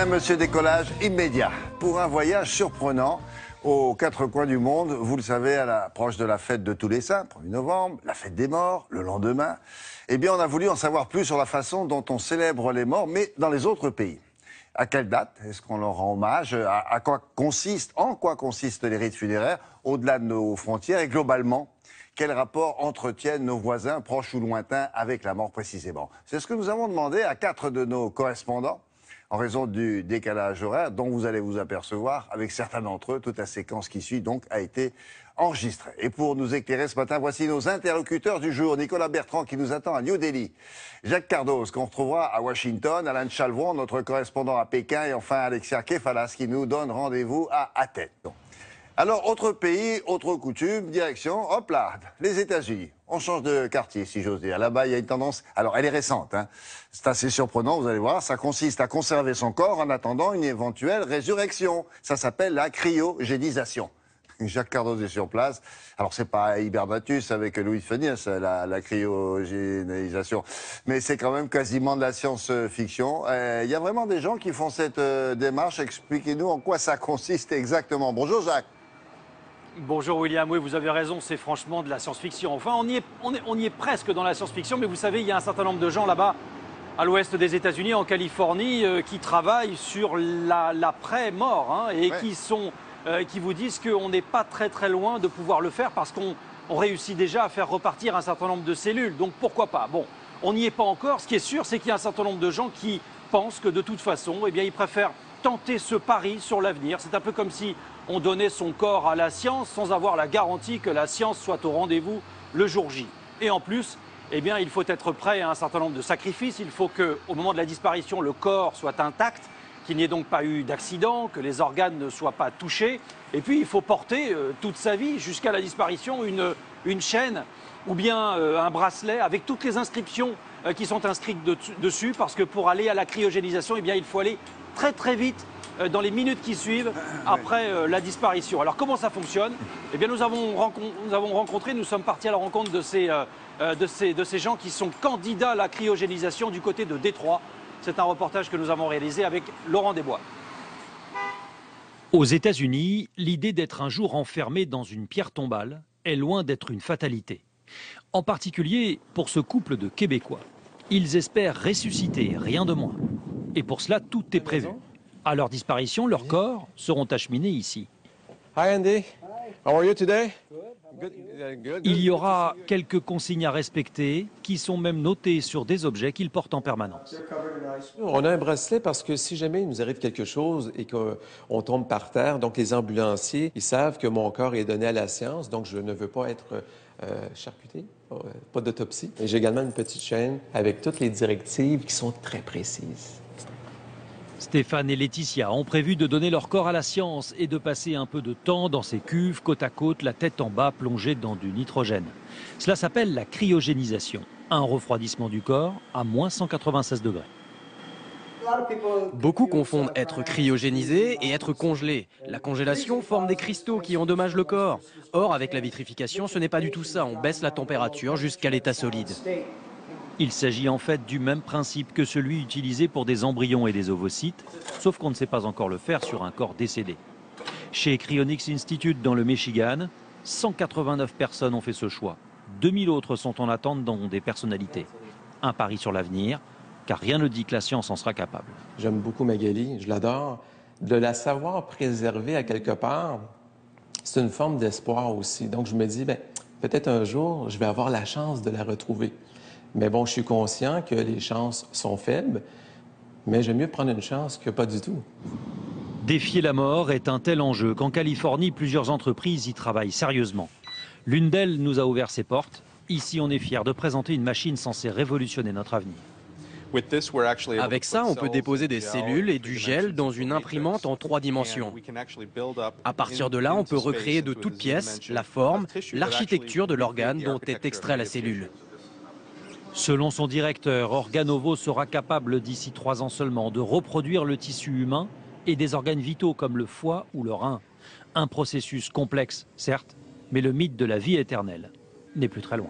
Madame, Monsieur, décollage immédiat pour un voyage surprenant aux quatre coins du monde. Vous le savez, à l'approche de la fête de tous les saints, 1er novembre, la fête des morts, le lendemain. Eh bien, on a voulu en savoir plus sur la façon dont on célèbre les morts, mais dans les autres pays. À quelle date est-ce qu'on leur rend hommage? En quoi consistent les rites funéraires au-delà de nos frontières? Et globalement, quel rapport entretiennent nos voisins, proches ou lointains, avec la mort précisément? C'est ce que nous avons demandé à 4 de nos correspondants, en raison du décalage horaire, dont vous allez vous apercevoir, avec certains d'entre eux, toute la séquence qui suit donc a été enregistrée. Et pour nous éclairer ce matin, voici nos interlocuteurs du jour. Nicolas Bertrand qui nous attend à New Delhi, Jacques Cardos qu'on retrouvera à Washington, Alain Chalvron, notre correspondant à Pékin, et enfin Alexia Kefalas qui nous donne rendez-vous à Athènes. Alors, autre pays, autre coutume, direction, hop là, les États-Unis. On change de quartier, si j'ose dire. Là-bas, il y a une tendance, alors elle est récente, hein. C'est assez surprenant, vous allez voir, ça consiste à conserver son corps en attendant une éventuelle résurrection. Ça s'appelle la cryogénisation. Jacques Cardos est sur place. Alors, c'est pas Hibernatus avec Louis de Funès, la cryogénisation. Mais c'est quand même quasiment de la science-fiction. Il y a vraiment des gens qui font cette démarche. Expliquez-nous en quoi ça consiste exactement. Bonjour Jacques. Bonjour William, oui vous avez raison, c'est franchement de la science-fiction. Enfin on y est presque dans la science-fiction, mais vous savez il y a un certain nombre de gens là-bas à l'ouest des États-Unis, en Californie, qui travaillent sur l'après-mort hein, et ouais. qui vous disent qu'on n'est pas très loin de pouvoir le faire parce qu'on réussit déjà à faire repartir un certain nombre de cellules. Donc pourquoi pas? Bon, on n'y est pas encore. Ce qui est sûr, c'est qu'il y a un certain nombre de gens qui pensent que de toute façon, eh bien, ils préfèrent tenter ce pari sur l'avenir. C'est un peu comme si on donnait son corps à la science sans avoir la garantie que la science soit au rendez-vous le jour J. Et en plus, eh bien, il faut être prêt à un certain nombre de sacrifices. Il faut qu'au moment de la disparition, le corps soit intact, qu'il n'y ait donc pas eu d'accident, que les organes ne soient pas touchés. Et puis, il faut porter toute sa vie, jusqu'à la disparition, une chaîne ou bien un bracelet avec toutes les inscriptions qui sont inscrites dessus. Parce que pour aller à la cryogénisation, eh bien, il faut aller très vite dans les minutes qui suivent après la disparition. Alors comment ça fonctionne? Eh bien nous sommes partis à la rencontre de ces gens qui sont candidats à la cryogénisation du côté de Détroit. C'est un reportage que nous avons réalisé avec Laurent Desbois. Aux États-Unis, l'idée d'être un jour enfermé dans une pierre tombale est loin d'être une fatalité. En particulier pour ce couple de Québécois. Ils espèrent ressusciter, rien de moins. Et pour cela, tout est prévu. À leur disparition, leurs corps seront acheminés ici. Hi Andy, how are you today? Il y aura quelques consignes à respecter qui sont même notées sur des objets qu'ils portent en permanence. On a un bracelet parce que si jamais il nous arrive quelque chose et qu'on tombe par terre, donc les ambulanciers, ils savent que mon corps est donné à la science, donc je ne veux pas être charcuté, pas d'autopsie. J'ai également une petite chaîne avec toutes les directives qui sont très précises. Stéphane et Laetitia ont prévu de donner leur corps à la science et de passer un peu de temps dans ces cuves, côte à côte, la tête en bas, plongée dans du nitrogène. Cela s'appelle la cryogénisation, un refroidissement du corps à moins 196 degrés. Beaucoup confondent être cryogénisé et être congelé. La congélation forme des cristaux qui endommagent le corps. Or, avec la vitrification, ce n'est pas du tout ça. On baisse la température jusqu'à l'état solide. Il s'agit en fait du même principe que celui utilisé pour des embryons et des ovocytes, sauf qu'on ne sait pas encore le faire sur un corps décédé. Chez Cryonics Institute dans le Michigan, 189 personnes ont fait ce choix. 2000 autres sont en attente dont des personnalités. Un pari sur l'avenir, car rien ne dit que la science en sera capable. J'aime beaucoup Magali, je l'adore. De la savoir préserver à quelque part, c'est une forme d'espoir aussi. Donc je me dis, peut-être un jour, je vais avoir la chance de la retrouver. Mais bon, je suis conscient que les chances sont faibles, mais j'aime mieux prendre une chance que pas du tout. Défier la mort est un tel enjeu qu'en Californie, plusieurs entreprises y travaillent sérieusement. L'une d'elles nous a ouvert ses portes. Ici, on est fiers de présenter une machine censée révolutionner notre avenir. Avec ça, on peut déposer des cellules et du gel dans une imprimante en 3 dimensions. À partir de là, on peut recréer de toutes pièces la forme, l'architecture de l'organe dont est extrait la cellule. Selon son directeur, Organovo sera capable d'ici 3 ans seulement de reproduire le tissu humain et des organes vitaux comme le foie ou le rein. Un processus complexe, certes, mais le mythe de la vie éternelle n'est plus très loin.